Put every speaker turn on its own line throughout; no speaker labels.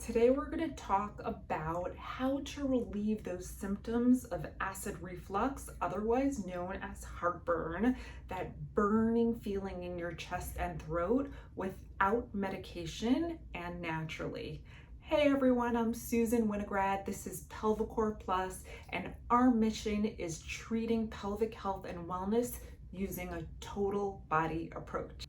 Today we're going to talk about how to relieve those symptoms of acid reflux, otherwise known as heartburn, that burning feeling in your chest and throat without medication and naturally. Hey everyone, I'm Susan Winograd. This is Pelvicore Plus, and our mission is treating pelvic health and wellness using a total body approach.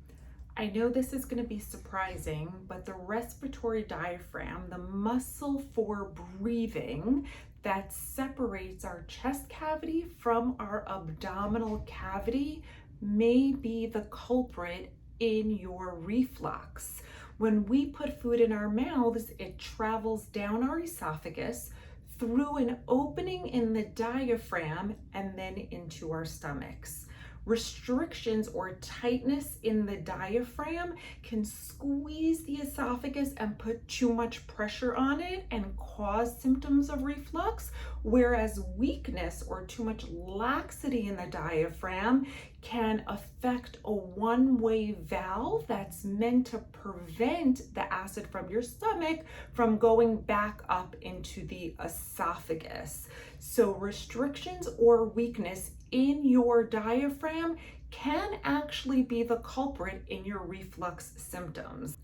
I know this is going to be surprising, but the respiratory diaphragm, the muscle for breathing that separates our chest cavity from our abdominal cavity, may be the culprit in your reflux. When we put food in our mouths, it travels down our esophagus through an opening in the diaphragm and then into our stomachs. Restrictions or tightness in the diaphragm can squeeze the esophagus and put too much pressure on it and cause symptoms of reflux, whereas weakness or too much laxity in the diaphragm can affect a one-way valve that's meant to prevent the acid from your stomach from going back up into the esophagus. So restrictions or weakness in your diaphragm can actually be the culprit in your reflux symptoms.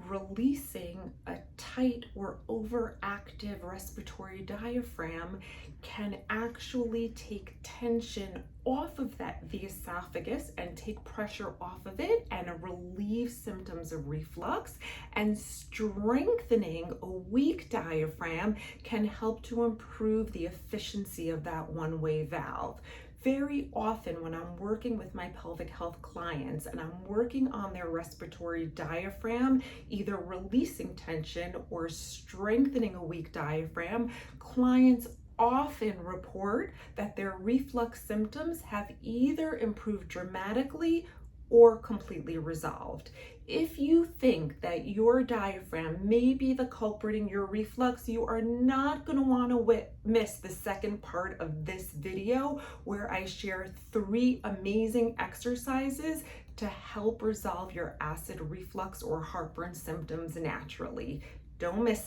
Releasing a tight or overactive respiratory diaphragm can actually take tension off of the esophagus and take pressure off of it and relieve symptoms of reflux. And strengthening a weak diaphragm can help to improve the efficiency of that one-way valve. Very often when I'm working with my pelvic health clients and I'm working on their respiratory diaphragm, either releasing tension or strengthening a weak diaphragm, clients often report that their reflux symptoms have either improved dramatically or completely resolved. If you think that your diaphragm may be the culprit in your reflux, you are not going to want to miss the second part of this video where I share 3 amazing exercises to help resolve your acid reflux or heartburn symptoms naturally. Don't miss it.